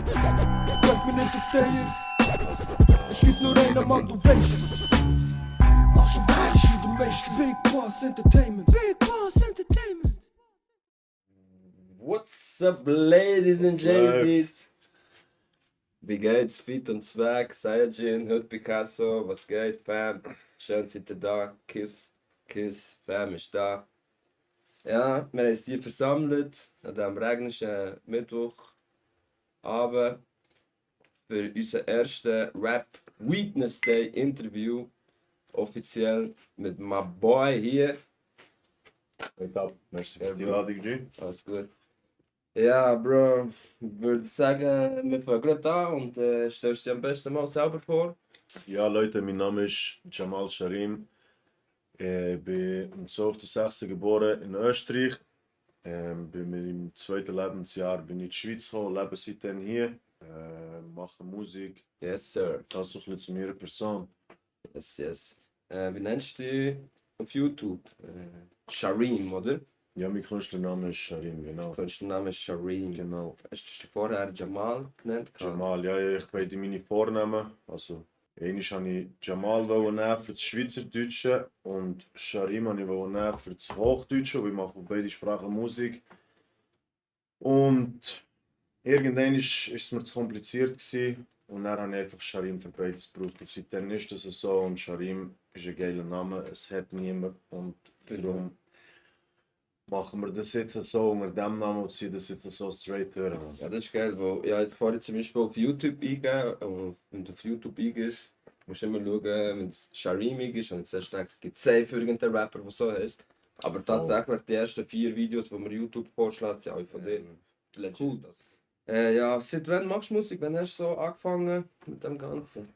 Drück mir nicht auf den. Es gibt nur einen Mann, du weißt es. Also weißt du, du weißt Big Bas Entertainment. Big Bas Entertainment. What's up, ladies and gentlemen? Wie geht's? Fit und Zweck, Sayajin, heute Picasso, was geht, Fam? Schön seid ihr da, Kiss, Fam ist da. Ja, wir haben uns hier versammelt an diesem regnischen Mittwochabend für unser erstes Weednesday Interview. Offiziell mit meinem Boy hier. Wake up. Merci für die Einladung, G. Alles gut. Ja, Bro, ich würde sagen, wir fangen gerade an und stellst dich am besten mal selber vor. Ja, Leute, mein Name ist Jamal Sharim. Ich bin am 12.06. geboren in Österreich. Bin mir im zweiten Lebensjahr bin ich in die Schweiz gekommen, lebe seitdem hier. Mache Musik. Yes, sir. Das ist ein bisschen zu meiner Person. Yes. Wie nennst du dich auf YouTube? Sharim, oder? Ja, mein Künstlername ist Sharim, genau. Künstlername ist Sharim. Genau. Hast du dich vorher Jamal genannt? Jamal, ja, ich beide meine Vornamen. Also, einmal wollte ich Jamal nehmen für das Schweizerdeutsche und Sharim wollte ich nehmen für das Hochdeutsche, weil ich mache auf beide Sprachen Musik. Und irgendwann war es mir zu kompliziert und dann habe ich einfach Sharim für beides gebraucht. Und seitdem ist das so und Sharim ist ein geiler Name, es hat niemand und darum machen wir das jetzt so unter dem Namen und ziehen das jetzt so straight durch. Ja, das ist geil, weil ich jetzt vorhin zum Beispiel auf YouTube eingeben und wenn du auf YouTube eingehst, musst du immer schauen, wenn es Sharimig ist und jetzt erst denkst, gibt es safe irgendeinen Rapper, der so heißt. Aber tatsächlich die ersten 4 Videos, die mir YouTube vorschlägt, sind alle von dir. Cool. Ja, seit wann machst du Musik? Wann hast du so angefangen mit dem Ganzen?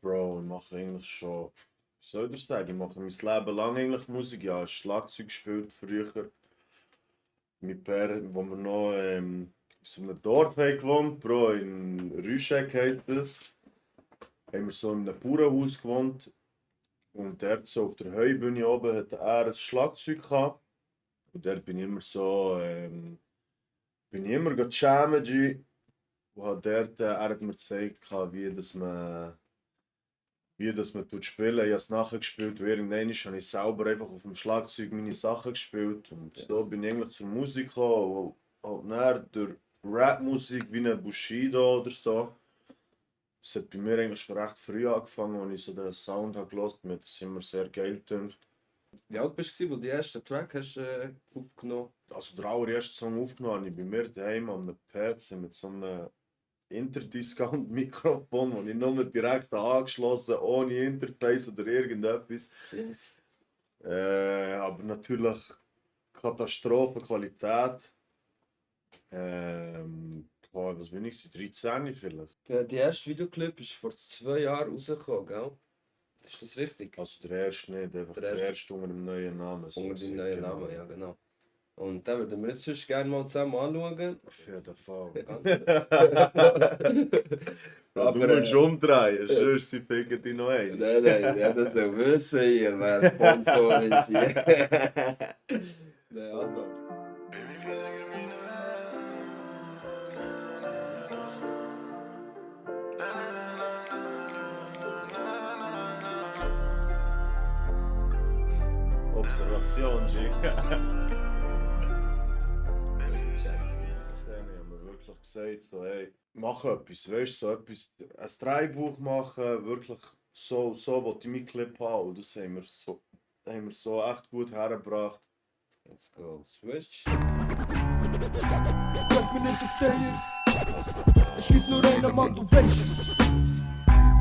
Bro, ich mache eigentlich schon, wie soll ich sagen, ich mache mein Leben lang eigentlich Musik. Ja, Schlagzeug gespielt früher. Mit Per, wo wir noch in so einem Dorf haben gewohnt, Bro, in Rüschek heisst das. Haben wir so in einem Bauernhaus gewohnt. Und dort so auf der Heubühne oben hatte er ein Schlagzeug gehabt. Und dort bin ich immer so, jammen, G. Und hat dort, er hat mir gezeigt, wie das man spielen. Ich habe es nachher gespielt und irgendwann habe ich selber einfach auf dem Schlagzeug meine Sachen gespielt. Und so bin ich eigentlich zur Musik gekommen. Halt näher durch Rap-Musik wie eine Bushido oder so. Das hat bei mir eigentlich schon recht früh angefangen, als ich so den Sound habe gehört habe. Mir hat das immer sehr geil gedacht. Wie alt bist du, als du den ersten Track hast, aufgenommen hast? Also der allererste Song aufgenommen habe ich bei mir daheim an einem PC mit so einem Interdiscount-Mikrofon, das ich nur direkt angeschlossen habe, ohne Interface oder irgendetwas. Yes. Aber natürlich Katastrophenqualität. Was bin ich? 13 vielleicht. Der erste Videoclip ist vor 2 Jahren rausgekommen, gell? Ist das richtig? Also der erste nicht, einfach der erste unter dem neuen Namen. Unter dem neuen Namen, ja genau. Und den würden wir jetzt sonst gerne mal zusammen anschauen. Auf jeden Fall. Aber, du musst umdrehen, sonst sie ficken dich noch ein. Nein, ja, das soll wissen hier, wer Sponsor ist hier. Nein, also. Observation, G. Ich habe mir wirklich gesagt, so, hey, mach etwas, weißt du, so etwas, ein Drehbuch machen, wirklich so wollte ich meinen Clip haben. Und das haben wir so echt gut hergebracht. Let's go, switch. Drück mir nicht auf den. Es gibt nur einen Mann, du weißt es.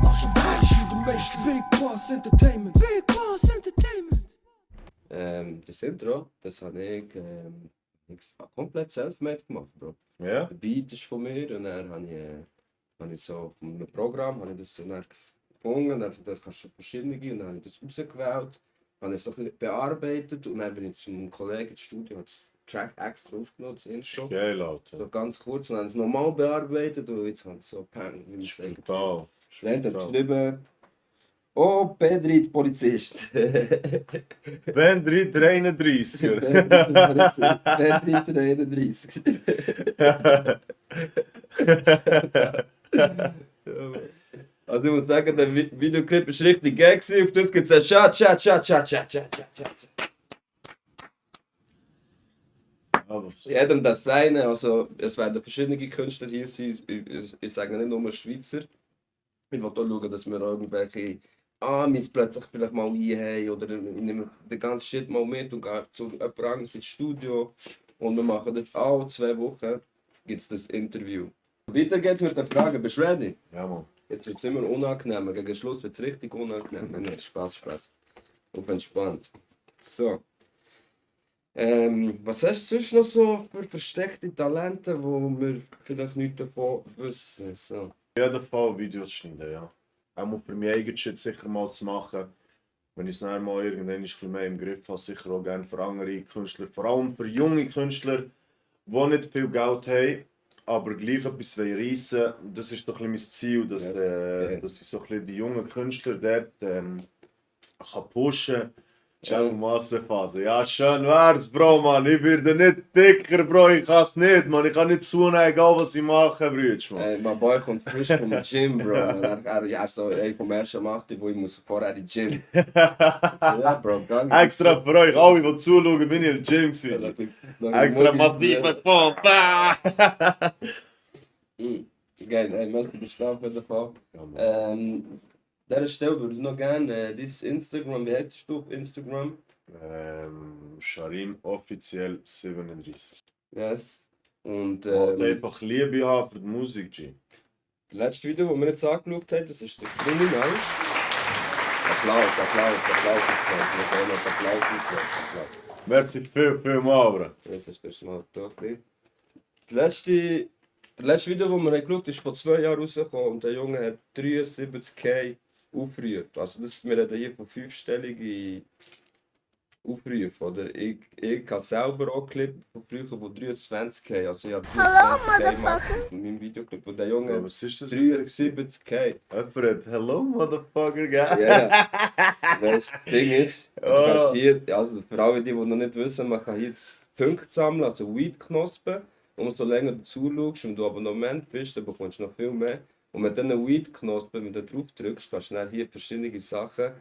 Also weißt du, du weißt Big Bas Entertainment. Big Bas Entertainment. Das Intro, das habe ich komplett self-made gemacht, Bro. Ja? Der Beat ist von mir und dann habe ich so von einem Programm das so gefunden, dann kannst du verschiedene und dann habe ich das rausgewählt, habe es so ein bisschen bearbeitet und dann bin ich zu einem Kollegen ins Studio und das Track extra aufgenommen, das Intro. Geil, Alter. So ganz kurz und dann habe ich es nochmal bearbeitet und jetzt habe ich so Pang, wie ich sage. Total. Dann hat geschrieben, oh, Pedri, Polizist. Pendri 33. Pedri 33. Also ich muss sagen, der Videoclip ist richtig geil gewesen. Auf das gibt es ein Chat. Jedem das seine, also es werden verschiedene Künstler hier sein, ich sage nicht nur Schweizer. Ich will auch schauen, dass wir irgendwelche Amis plötzlich vielleicht mal einhaben oder ich nehme den ganzen Shit mal mit und gehe zu jemand anderes ins Studio und wir machen das alle 2 Wochen, gibt es das Interview. Weiter geht's mit der Frage, bist du ready? Ja, Mann. Jetzt wird es immer unangenehm, gegen Schluss wird es richtig unangenehm. Nein, Spaß. Auf entspannt. So. Was hast du sonst noch so für versteckte Talente, wo wir vielleicht nichts davon wissen? So. Auf jeden Fall Videos schneiden, ja. Auch für mich eigenen Shit sicher mal zu machen. Wenn ich es dann mal irgendwann ein bisschen mehr im Griff habe, sicher auch gerne für andere Künstler. Vor allem für junge Künstler, die nicht viel Geld haben, aber gleich etwas reissen wollen. Das ist doch ein bisschen mein Ziel, dass ich so ein bisschen die jungen Künstler dort kann pushen kann. Massenphase. Ja, schön wär's, Bro, Mann. Ich werde nicht dicker, Bro. Ich kann es nicht, Mann. Ich kann nicht zunehmen, egal was ich mache, Brütsch, Mann. Ey, mein Boy kommt frisch vom Gym, Bro. Er so, ey, vom ersten Macht, wo ich muss vorher in Gym. Ja, Bro, gang. Extra für euch alle, die zuschauen, bin ich im Gym gewesen. Extra massive Pump. Geil, ey, merci bestehen für den Fall. Dieser Stelle würde ich noch gerne dieses Instagram, wie heißt du auf Instagram? Sharim offiziell 37. Yes. Und einfach Liebe haben für die Musik, G. das letzte Video, das wir jetzt angeschaut haben, das ist der Kriminal. Applaus. Merci viel mal, Bro. Das ist das mal doch. Das letzte Video, das wir geschaut haben, ist vor 2 Jahren rausgekommen und der Junge hat 73.000 Aufrufe. Also wir reden hier von 5-stelligen Aufrufen. Oder ich habe selber auch Clip von früher von 23.000. Also ich habe 23.000 gemacht von meinem Videoclip. Und der Junge hat Was ist das? 73.000. Jemand hat Hello, Motherfucker, gell? Ja, das Ding ist, hier, also für alle, die noch nicht wissen, man kann hier Punkte sammeln, also Weed-Knospen. Und umso länger du zuschaust und du Abonnement bist, dann bekommst du noch viel mehr. Und mit diesen Weed-Knospen, wenn du drauf drückst, kannst du dann hier verschiedene Sachen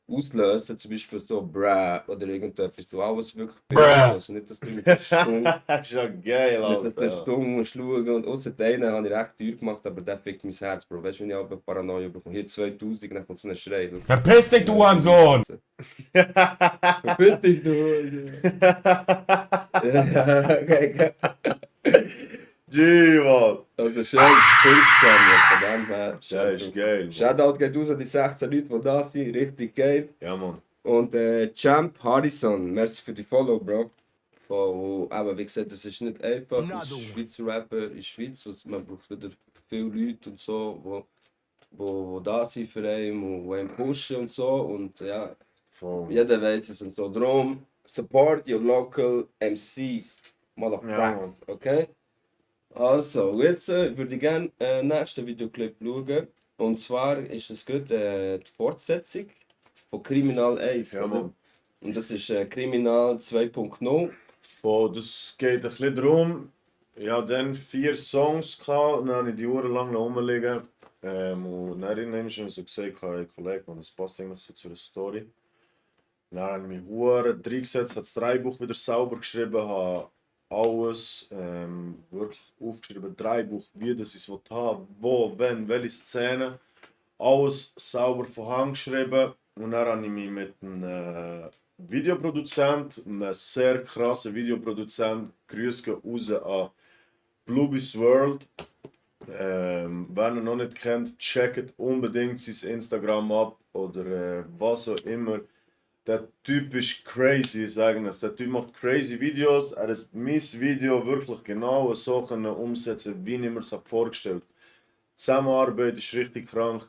auslösen. Zum Beispiel so Bra oder irgendetwas. Du alles wirklich also nicht, dass du mit der Stunde. Das ist ja geil, Nicht, dass du Alter. der Stunde musst schauen. Und außer den habe ich recht teuer gemacht, aber der fickt mein Herz, Bro. Weißt du, wenn ich aber Paranoia bekomme? Hier 2000, dann kommt so ein Schrei. Verpiss dich, du Hurensohn! Verpiss dich, du! Ja, okay. G, Mann. Also schön Kunstsammler, von dem her. Ja, ist geil, Mann. Shoutout geht raus an die 16 Leute, die da sind, richtig geil. Ja, Mann. Und Champ Harrison, merci für die Follow, Bro. Aber wie gesagt, das ist nicht einfach, das ist Schweizer Rapper in der Schweiz, und man braucht wieder viele Leute und so, wo da sind für einen, die einen pushen und so. Und ja, Voll. jeder weiß es und so. Darum, support your local MCs, motherfuckers, okay? Also, jetzt würde ich gerne nächsten Videoclip schauen. Und zwar ist es gerade die Fortsetzung von Kriminal 1. Ja, oder? Mann. Und das ist Kriminal 2.0. Das geht ein bisschen darum, ich hatte dann 4 Songs, dann habe ich die Uhr lang noch rumliegen. Und dann irgendwann schon so gesagt, hey Kollege, das passt eigentlich so zu der Story. Dann habe ich mich verdammt reingesetzt, habe das Drehbuch wieder sauber geschrieben, habe alles wirklich aufgeschrieben, Drehbuch, wie das ich es haben, wo, wenn, welche Szene. Alles sauber von Hand geschrieben. Und dann habe ich mich mit einem Videoproduzent, einem sehr krassen Videoproduzent, Grüße raus an Bluebees World. Wer ihn noch nicht kennt, checkt unbedingt sein Instagram ab oder was auch immer. Der Typ ist crazy, ich sage es. Der Typ macht crazy Videos. Er hat mein Video wirklich genau so umsetzen, wie ich mir es vorgestellt habe. Die Zusammenarbeit war richtig krank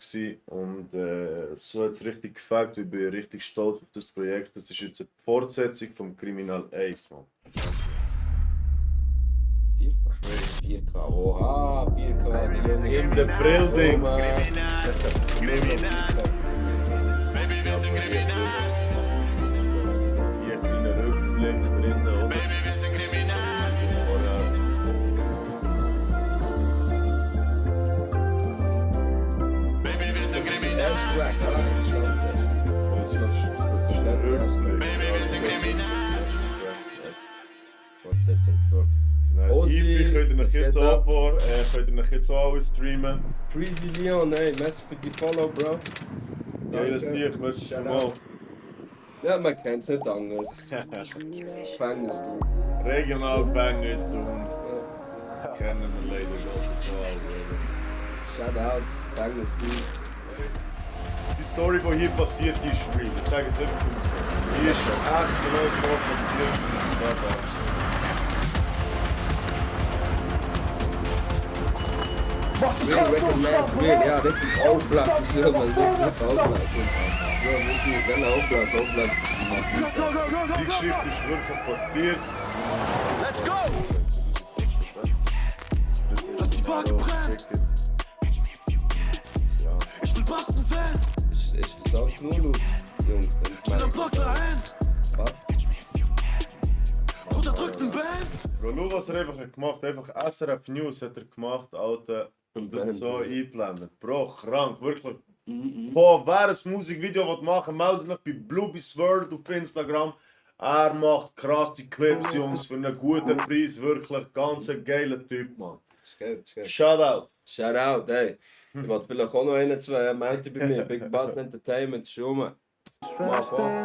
und so hat es richtig gefällt. Ich bin richtig stolz auf das Projekt. Das ist jetzt eine Fortsetzung vom Kriminal 1, Mann. 4K, oha, 4K, die Junge. In the building! Hier kleiner Rückblick drin, oder? Track, ja, jetzt schnell sagen. Das ist der Rückblick. Fortsetzung für EP könnt ihr euch es jetzt geht auch ab. könnt ihr euch jetzt auch streamen. Crazy Leon, ey, merci für die Follow, Bro. Geiles Danke. Lied, merci Shout vielmals. out. Ja, man kennt es nicht anders. Gefängnis, du. Regional Bangers tun. Kennen wir leider Gottes so auch. Shout out, Gefängnis, du. Die Story, die hier passiert, die ist real. Ich sage es einfach immer so. Die ist echt genau so passiert, wie sie da war. Real recognize real, ja, richtig All-Black, das ist immer richtig All-Black. Bro, wir sind gerne All-Black. Die Geschichte ist wirklich passiert. Let's go! Lass die Waage brennen. Ich will Basten sehen! Ich sag's nur, du, Jungs, Ich will am Block dahin! was? Bruder drückt den Band! Bro, schau, was er einfach gemacht hat. Einfach SRF News hat er gemacht, Alter. Und das ist so eingeblendet. Bro, krank, wirklich. Boah, wer ein Musikvideo machen will, meldet mich bei Bluebees World auf Instagram. Er macht krasse Clips, Jungs, für einen guten Preis. Wirklich ganz ein geiler Typ, Mann. Ist geil. Shoutout. Shout out, ey. Ich wollte vielleicht auch noch einen, zwei Meinte bei mir. Big Bas Entertainment, Schumann. Mach vor.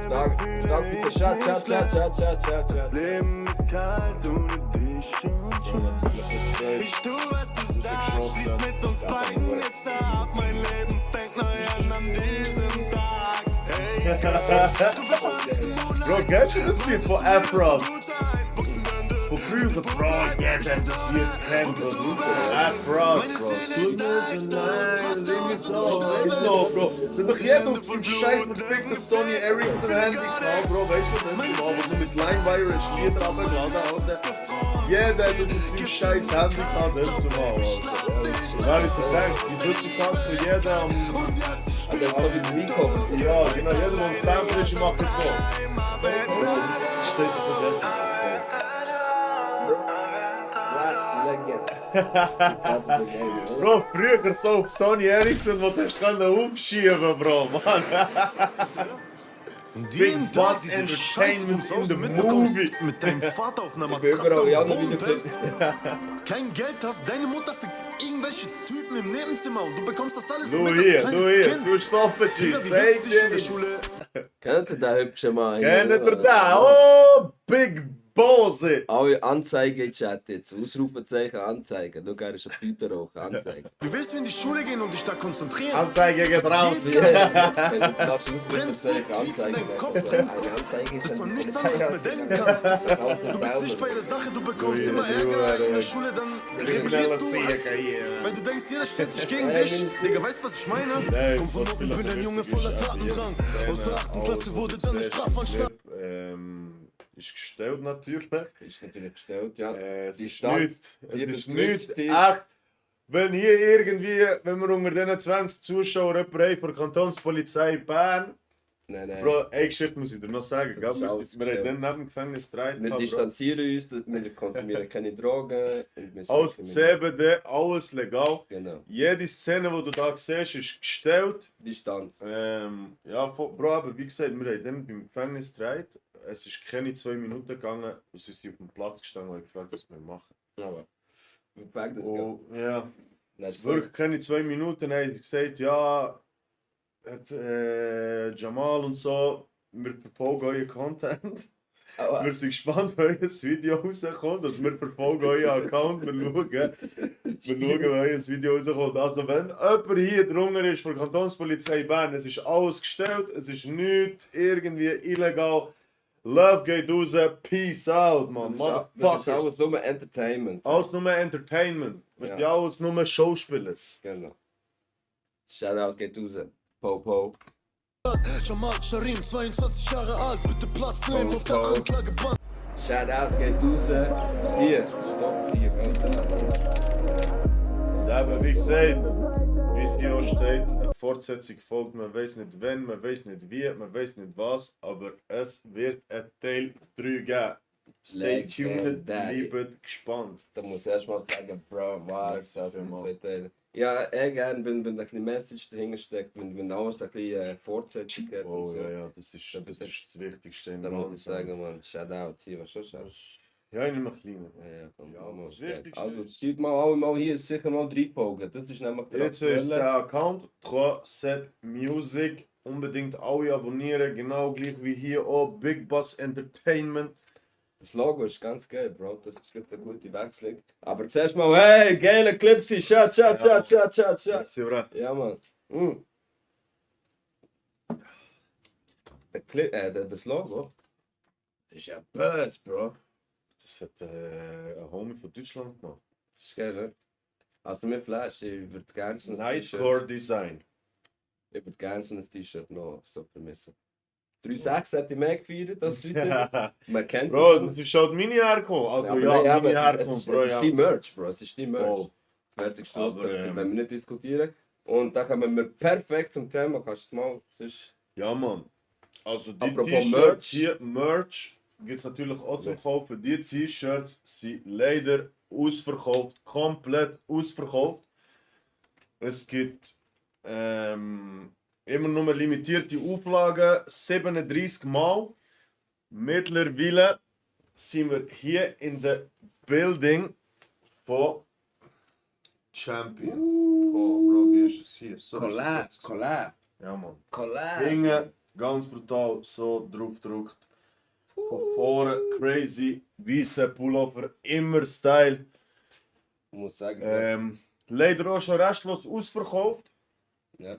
Stark für Chat. Leben ist kalt ohne dich. Ich tu, was du sagst, schließ mit uns beiden jetzt ab. Mein Leben fängt neu an diesem Tag. Hey, du verschwandest im Moonlight. Bro, kennst du das Lied von Afros? Von früher, Bro, ja, das Lied kennt Bro. Afros, Bro. Bro. Das doch jeder auf seinem scheiß verfickten Sony Ericsson Handy geklaut, Bro. Weißt du, das ist mal, wo du mit Linewire ein Lied runtergeladen hast. Jeder hat auf seinem scheiß Handy geklaut, das ist mal, Alter. Wenn ich so denke, die heutzutage für jeden Aber wie Nico. ja, genau, jeder, der uns denkt, ist, macht es so. Das steht für das. Legend. Bro, früher so auf Sony Ericsson, wo du hast umschieben, Bro, Mann. Big Bas Entertainment in the movie. Mit deinem Vater auf einer Überall, ja, Matratze am noch Boden wieder bist. Kein Geld hast, deine Mutter fickt irgendwelche Typen im Nebenzimmer und du bekommst das alles Du mit hier, als kleines du hier, Kind. du stoppen, G. Digga, wie Zeig willst du dich in der dir. Schule? Kennt ihr den hübschen Mann? Kennt ihr da? Oh, Big Bose. Alle Anzeige in Chat jetzt. Ausrufezeichen Anzeigen. Schau, er ist ein Tüter hoch. Anzeigen. Wie willst du in die Schule gehen und dich da konzentrieren? Anzeige geht raus. Wenn du das Ausrufezeichen Anzeigen Kopf eine Anzeige ist, dass du dann an die nichts Polizei anderes mehr denken kannst. Du bist nicht bei der Sache, du bekommst immer Ärger in der Schule, dann rebellierst du, weil du denkst, jeder stellt sich gegen dich. Digga, weißt du, was ich meine? Komm von unten, bin ein Junge voller Tatendrang. Aus der 8. Klasse wurde dann eine Strafanstalt. Ist gestellt natürlich. Ist natürlich gestellt, ja. Es Die ist Stadt, nichts. Es liebe ist nichts. Grüße. Echt. Wenn hier irgendwie, wenn wir unter diesen 20 Zuschauern jemanden haben von der Kantonspolizei Bern, Nein. Bro, eine Geschichte muss ich dir noch sagen, gell? Das ist Wir alles haben dann neben dem Gefängnis gedreht. Wir Bro. distanzieren uns, wir konsumieren keine Drogen. Und wir Alles sind- CBD, alles legal. Genau. Jede Szene, die du da siehst, ist gestellt. Distanz. Ja, Bro, aber wie gesagt, wir haben dann beim Gefängnis gedreht. Es ist keine 2 Minuten gegangen und sie sind auf dem Platz gestanden und haben gefragt, was wir machen. Aber. Im Gefängnis, Oh, ja, gell? Hast du wirklich keine 2 Minuten. Haben sie gesagt, ja, Jamal und so, wir verfolgen euren Content. Aber Wir sind gespannt, wenn euer Video rauskommt. Also wir verfolgen euren Account, wir schauen, wenn euer Video rauskommt. Also wenn jemand hier drunter ist von der Kantonspolizei Bern, es ist alles gestellt, es ist nichts irgendwie illegal. Love geht raus, peace out, man. das ist Motherfuckers. alles nur Entertainment. Alles nur Entertainment. Wir sind Ja. alles nur Schauspieler. Genau. Shoutout geht raus. Po. Jamal, Sharim, 22 Jahre alt, bitte Platz nehmen auf der Anklageband. Shoutout geht raus. Hier, stopp, hier, Und eben, wie gesagt, wie es hier auch steht, eine Fortsetzung folgt. Man weiß nicht wann, man weiß nicht wie, man weiß nicht was, aber es wird ein Teil 3 geben. Stay tuned, Legendary. bleibt gespannt. Da muss ich erstmal sagen, Bro, was? Sag mal. Ja, gerne, wenn ein bisschen Message dahinter steckt, wenn alles ein bisschen Fortsetzung hat. Oh und so. ja, das ist das Wichtigste. Da muss ich sagen, man, Shoutout hier, was schon Shoutout? Ja, ich nehme ein kleiner. Ja, komm, Ja, mal, das geil. Wichtigste Also, ist- tut mal alle mal hier sicher mal reinfolgen. Das ist nämlich der Jetzt ist der Account 3set Music. Unbedingt alle abonnieren, genau gleich wie hier auch Big Bas Entertainment. Das Logo ist ganz geil, Bro. Das ist eine gute Wechslung. Aber zuerst mal, hey, geile Clips, Chat. Ja, Mann. Das Logo, das ist ja böse, Bro. Das hat ein Homie von Deutschland gemacht. Das ist geil, ne? Also mir flash, ich würde gerne so ein T-Shirt. Nightcore Design. Ich würde gerne so ein T-Shirt noch so vermissen. 3.6 hätte ich mehr gefeiert als 3.7. Man kennt es Bro, das ist halt meine Herkunft. Also ja, meine Herkunft, Bro, ja. Es ist die Merch, Bro. Es ist die Merch. Voll. Fertig, Schluss, Aber, da wenn wir nicht diskutieren. Und dann kommen wir perfekt zum Thema. Kannst du es mal... Sonst... Ja, Mann. Also die Apropos T-Shirts Merch. hier, Merch, gibt es natürlich auch zum Kaufen. Die T-Shirts sind leider ausverkauft, komplett ausverkauft. Es gibt immer nur limitierte Auflagen, 37 Mal. Mittlerweile sind wir hier in der Building von Champion. Oh, Bro, wie ist es hier? So ist es jetzt. Collab. Ja, Mann. Collab. Dinge ganz brutal so drauf gedruckt. Von vorne crazy, weiße Pullover, immer Style. Ich muss sagen, Leider auch schon restlos ausverkauft. ja.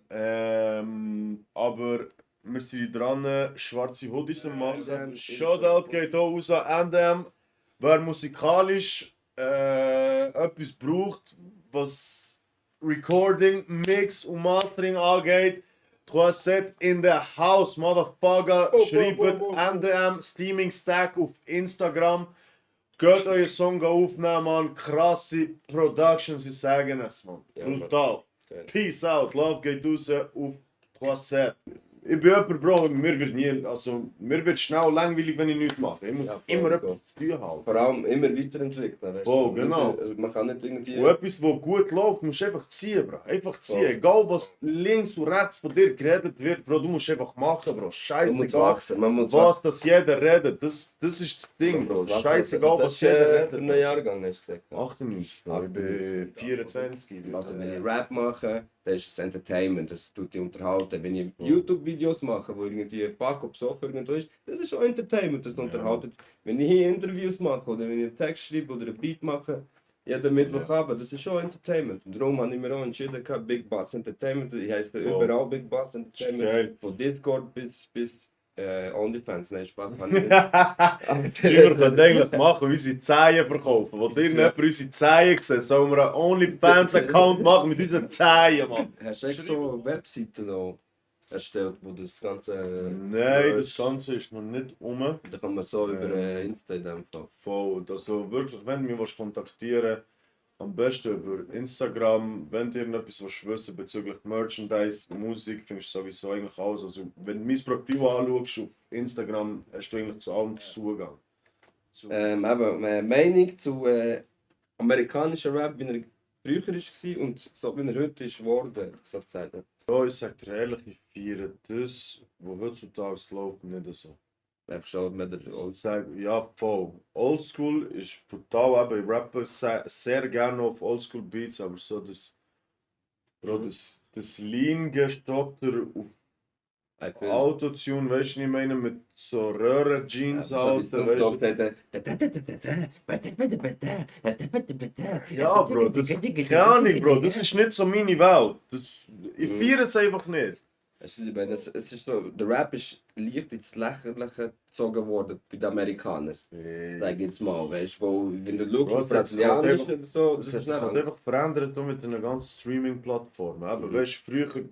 Aber wir sind dran, schwarze Hoodies zu machen. NDM. Shoutout geht auch raus an NDM. Wer musikalisch etwas braucht, was Recording, Mix und Mastering angeht, 3set in the house, motherfucker. Schreibt NDM Steaming Stack auf Instagram. Geht euren Song aufnehmen, man. Krasse Productions, ich sagen es, man. Ja, Brutal. Geil. Peace out, Love geht raus auf 3set. Ich bin jemand, Bro, mir wird schnell langweilig, wenn ich nichts mache. Ich muss Ja, voll, immer voll. etwas zu tun haben. Vor allem immer weiterentwickeln. Weißt Oh, du? genau. Also man kann nicht irgendwie... Und etwas, was gut läuft, musst du einfach ziehen, Bro. Einfach ziehen. Oh. Egal, was links und rechts von dir geredet wird, Bro, du musst einfach machen, Bro. Man muss Scheißegal, wachsen. Man muss was das jeder redet. Das ist das Ding, Bro. Scheißegal, was jeder jeder redet. Für redet. einen Jahrgang hast du gesagt. 98, Bro. Ich bin 24. Also wenn ich Rap mache, dann ist es Entertainment, das tut dich unterhalten. Wenn ich YouTube-Videos mache, wo irgendwie Paco besoffen irgendwo ist, das ist auch Entertainment, das unterhaltet. Wenn ich hier Interviews mache oder wenn ich einen Text schreibe oder einen Beat mache, jeden Mittwochabend, das ist schon Entertainment. Und darum habe ich mir auch entschieden, Big Bas Entertainment, ich heiße überall Big Bas Entertainment, Geil. von Discord bis OnlyFans, nein, Spaß kann ich nicht. Wir können eigentlich machen, unsere Zehen verkaufen. Wo ihr nicht unsere Zehen sehen, sollen wir einen OnlyFans-Account machen mit unseren Zehen, Mann. Hast du echt so Webseiten noch erstellt, wo das Ganze... Nein, das Ganze ist noch nicht um. Da kann man so über Insta in dem Fall. Voll. Also wirklich, wenn du mich kontaktieren willst, am besten über Instagram. Wenn dir noch etwas wissen bezüglich Merchandise, Musik, findest du sowieso eigentlich alles. Also, wenn du mein Profil anschaust auf Instagram, hast du eigentlich zu allem Zugang. Eben, Meinung zu amerikanischer Rap, wie er früher war und so wie er heute ist geworden, sozusagen. Bro, ich sag dir ehrlich, ich feiere das, was heutzutage läuft, nicht so. Einfach schon mit der Ich sag, ja, voll. Oldschool ist brutal, aber ich rappe sehr gerne auf Oldschool Beats, aber so das, Bro, das Lean gestoppter auf Autotune, weißt du, ich meine, mit so Röhren-Jeans, Alter, weißt du. Ja, Bro, das keine Ahnung, Bro, das ist nicht so meine Welt. Ich feiere es einfach nicht. Es ist so, der Rap ist leicht ins Lächerliche gezogen worden bei den Amerikanern. Sag jetzt mal, weißt du, wenn du schaust, auf Brasilianisch oder so, Das das hat ist sich halt einfach verändert mit den ganzen Streaming-Plattformen. Aber weißt du,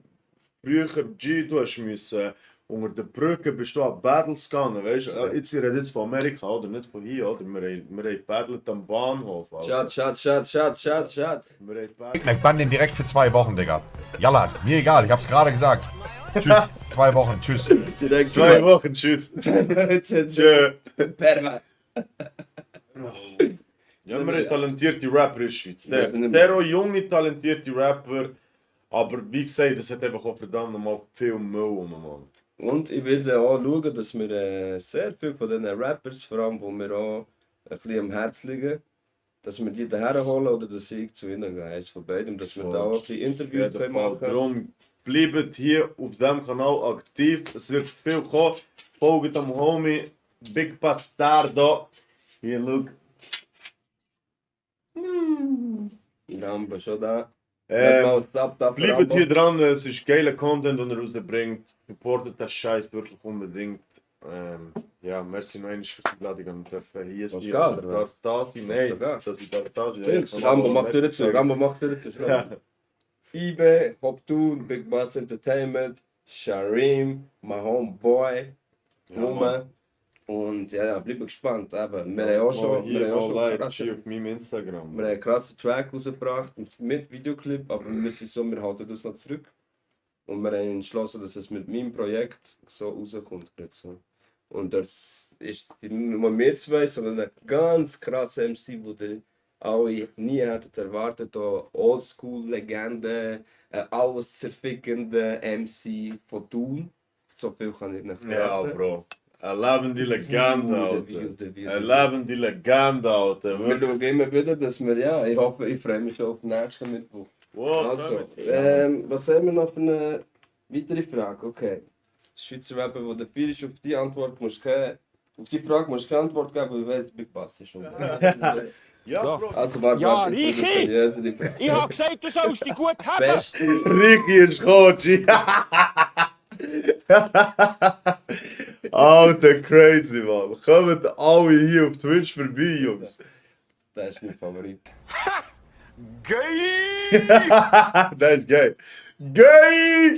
früher G, du hast müssen, unter der Brücke bist du an Battles gegangen, weißt du? Ich rede jetzt von Amerika, oder nicht von hier, oder? Wir haben gebattelt am Bahnhof, Alter. Schatz. Wir haben gebattelt. Ich bann den direkt für 2 Wochen, Digga. Jalla, mir egal, ich hab's gerade gesagt. Tschüss, 2 Wochen, tschüss. Direkt 2 Wochen, tschüss. Tschö. Ja, wir haben talentierte Rapper in der Schweiz. Ja, ich bin nicht Sehr junge, talentierte Rapper. Aber wie gesagt, das hat einfach auch verdammt nochmal viel Müll um, Mann. Und ich will auch schauen, dass wir sehr viele von diesen Rappers, vor allem, wo mir auch ein bisschen am Herzen liegen, dass wir die daher holen oder dass ich zu ihnen gehe. Eins von beidem, dass wir da auch ein bisschen Interviews können machen. Darum bleibt hier auf diesem Kanal aktiv. Es wird viel kommen. Folgt am Homie Big Bastardo. Hier, look. Rambo schon da. Bleibt hier dran, es ist geiler Content, den er rausbringt. Supportet das Scheiß wirklich unbedingt. Ja, merci noch einmal für die Einladung und dürfen hier sein. Da sein, nein, dass ich da sein. Rambo macht durch. Ibe, Hoptun, Big Bas Entertainment, Sharim, my homeboy, Roma. Und ja, bleib gespannt. Eben, wir haben auch schon auf meinem Instagram. Wir haben einen krassen Track rausgebracht mit Videoclip, aber wir halten das noch zurück. Und wir haben entschlossen, dass es mit meinem Projekt so rauskommt. So. Und dort ist nicht nur wir zwei, sondern ein ganz krasser MC, den alle nie hätten erwartet. Oldschool-Legende, alles zerfickende MC von Thun. So viel kann ich nicht Ja, Bro. Erleben die Legende, Alter. Erleben die Legende, Alter. Wir schauen immer wieder, dass wir, ja, ich freue mich schon auf den nächsten Mittwoch. Wow, Also, was haben wir noch für eine weitere Frage? Okay. Schweizer Rapper, wo der Bier ist, auf die Antwort musst du auf die Frage musst du keine Antwort geben, weil ich weiß, Big Bass ist schon. Ja, So. Bro. Also, warte, Ja, warte, jetzt Richi! eine seriösere Frage. Ich hab gesagt, du sollst dich gut haben. Beste, Ricky ist Coach. Alter, crazy, man. Kommt alle hier auf Twitch vorbei, Jungs. das ist mein Favorit. Geil! Das ist geil. Geil!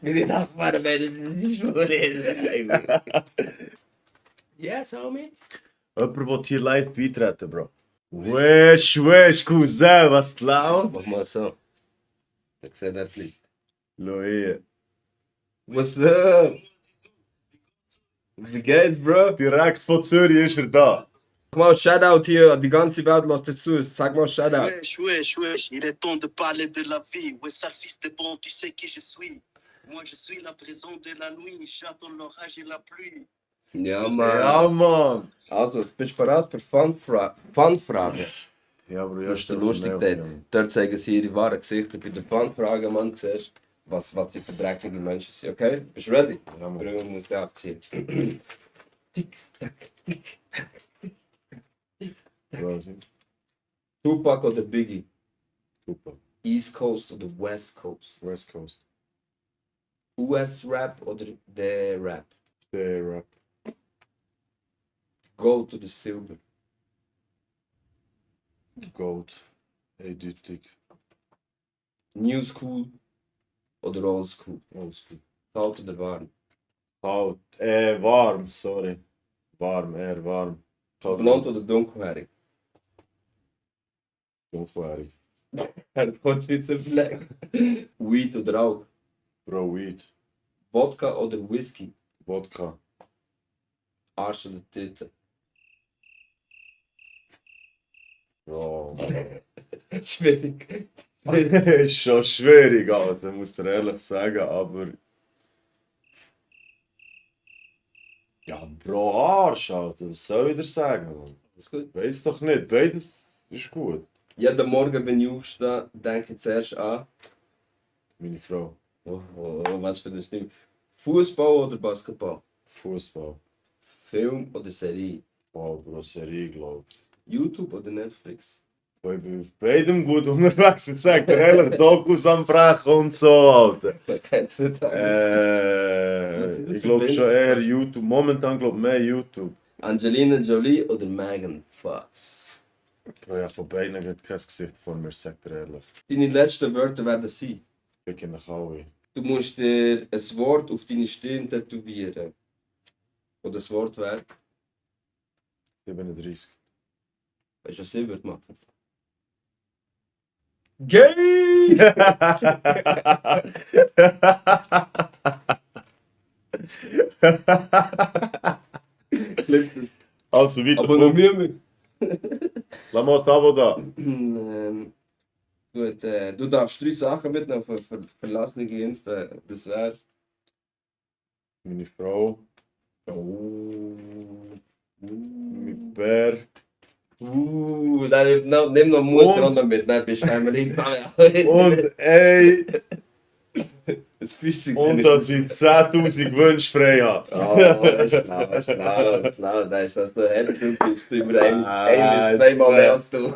Bin ich dankbar, wenn es nicht schwul ist. Yes, homie. Jemand will hier live beitreten, Bro. Wesh, Cousin, was läuft? Mach mal so. Ich sehe das Lied. Schau hier. What's up? Wie geht's, Bro? Direkt von Zürich ist er da. Sag mal Shoutout hier, die ganze Welt lässt dich zu. Sag mal Shoutout. Wesh, il est temps de parler de la vie. Ouais, sale fils de bon, tu sais qui je suis. Moi, je suis la présence de la nuit. J'attends l'orage et la pluie. Ja, Mann. Ja, Mann. Also, bist du bereit für Fun-Fragen? Ja, Bro, Das ist der lustige Teil. Dort zeigen sie ihre wahren Gesichter. Bei den Fun-Fragen, Mann, siehst was sie für dreckige Menschen sind. Okay? Bist du ready? Ja, Mann. Wir müssen den abziehen. Tick, tack, tick. Tupac oder Biggie? Super. East Coast oder West Coast? West Coast. US-Rap oder der Rap? Der Rap. Gold oder Silber? Gold. Eindeutig. New School oder Old School? Oldschool. Kalt oder warm? Kalt. Warm, sorry. Warm, eher warm. Blond oder dunkelhaarig? Dunkelhaarig. Het komt weer zo vlek. Weed oder Rauch? Bro, Weed. Wodka oder Whisky? Wodka. Arsch oder Titten? Bro. Schwierig. Ist schon schwierig, Alter, muss ich ehrlich sagen, aber... Ja, Bro, Arsch, Alter, was soll ich dir sagen, Mann? Ist gut. Weiß doch nicht, beides ist gut. Jeden Morgen, wenn ich aufstehe, denke ich zuerst an... Meine Frau. Was für eine Stimme. Fußball oder Basketball? Fußball. Film oder Serie? Oh, Bro, Serie, glaub ich. YouTube oder Netflix? Ich bin auf beidem gut unterwegs, ich sag dir ehrlich, Dokus am Brechen und so, Alter. Man kennt es nicht. Ich glaube schon eher YouTube. Momentan glaube ich mehr YouTube. Angelina Jolie oder Megan Fox? Bro, ja, von beiden geht kein Gesicht vor mir, sag dir ehrlich. Deine letzten Wörter werden sein. Ich kenne alle. Du musst dir ein Wort auf deine Stirn tätowieren. Und das Wort wäre, 37. weißt du, was sie würde machen? Gay! Also weiter. Aber noch Mühe. Lass mal das Abo da. Gut, du darfst 3 Sachen mitnehmen von verlassenen Insta. Das wäre... Meine Frau, Oh. mein Bär. Dann nimm noch Mutter Und- noch mit, dann bist du Family. Und ey, Das Fischchen. und dass ich 10.000 Wünsche frei habe. Oh, schnell. Da ist das der Hälfte, bist du immer ein, zweimal mehr als du.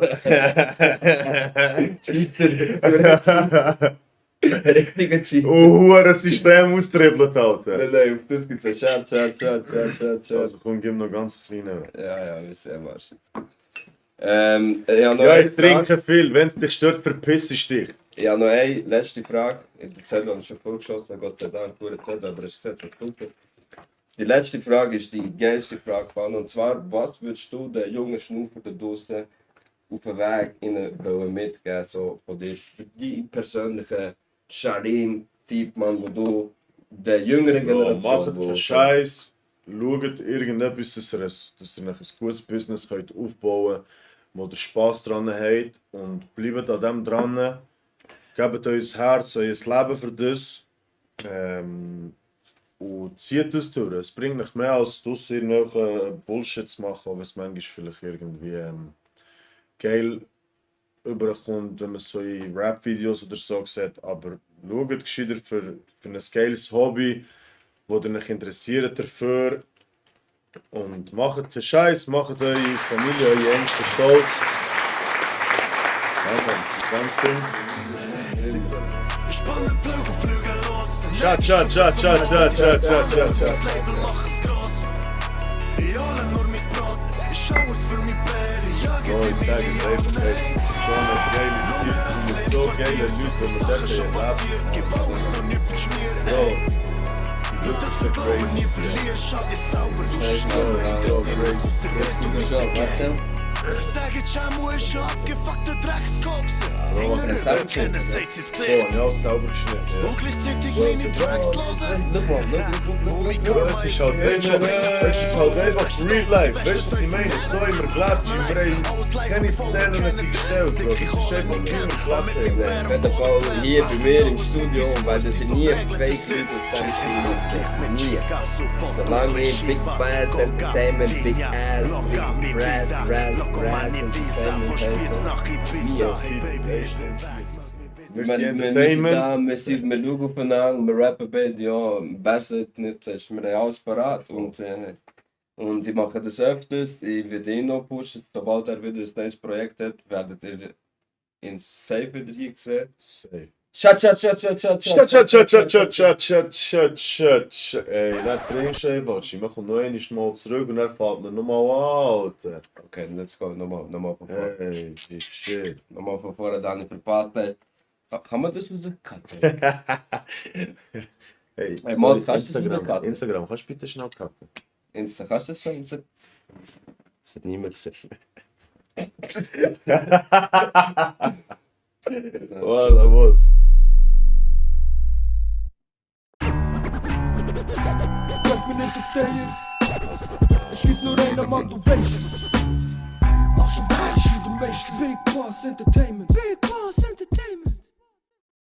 Cheater. Richtiger Cheater. Ein System austribbelt, Alter. Nein, auf das gibt's ein Chat. Also komm, gib noch ganz kleine. Ja, wir sehen mal. Ja, Ja, ich trinke viel. Wenn es dich stört, verpiss ich dich. Ja, noch eine letzte Frage. Ich erzähle uns schon vorgeschossen, Gott sei Dank, gut erzählt, aber es ist jetzt gut. Die letzte Frage ist die geilste Frage von, und zwar, was würdest du den jungen Schnuffer da draussen auf den Weg ihnen mitgeben, so von dir, die persönliche Sharim-Typ, Mann, wo du der jüngeren Generation... Macht keinen Scheiß. Schaut irgendetwas, dass ihr ein gutes Business könnt aufbauen könnt, wo ihr Spass dran habt, und bleibt an dem dran. Gebt euer Herz, euer Leben für das. Und zieht es durch. Es bringt nicht mehr, als draussen irgendwelche Bullshit zu machen, auch wenn es manchmal vielleicht irgendwie geil überkommt, wenn man so in Rap-Videos oder so sieht. Aber schaut gescheiter für ein geiles Hobby, das euch interessiert dafür. Und macht keinen Scheiß, macht eure Familie, eure Ängste stolz. Ja, in dem Sinn. Chat. Bro, ich sage es einfach, ey, so eine geile Zeit, mit so geilen Leuten, wenn man das hier erlebt. Bro, das ist so crazy. Sie sagen, Chamu ist ein abgefuckter Dreckskokse. Bro, was Engere hast du kennen, geschnitten? seht ihr's Bro, gesehen. ja, sauber geschnitten. Und gleichzeitig meine Tracks hören. Es ist halt einfach real life. Weißt du, was ich meine? So immer gelebt, wir haben keine Szenen sind gestellt, Bro. Das ist einfach immer gelebt. Wenn der Fall hier bei mir im Studio, und weil das nie fake wird, dann spielen nie. Solange ich Big Bas Entertainment, Big Ass, Big Brass Entertainment Entertainment. wir schauen aufeinander, wir rappen beide, ja, besser nicht, ist mir alles parat. Und ich mache das öfters, ich werde ihn noch pushen, sobald er wieder ein neues Projekt hat, werdet ihr ihn safe wieder hier sehen. Safe. Chat. Ey, dann trinkst du einfach. Ich mache noch einmal zurück und dann fällt mir nochmal an, Alter. Okay, let's go, nochmal von vorne. Hey, shit. Nochmal von vorne, da nicht verpasst hast. Kann man das rauscutten? Hey, Mann, kannst du das wieder cutten? Instagram, kannst du bitte schnell cutten? Insta, kannst du das schon raus? Das hat niemand gesehen. Voilà, was? Guck mir nicht auf dir. Es gibt nur einen Mann, du weißt es. Also weißt du, du möchtest Big Bas Entertainment. Big Bas Entertainment.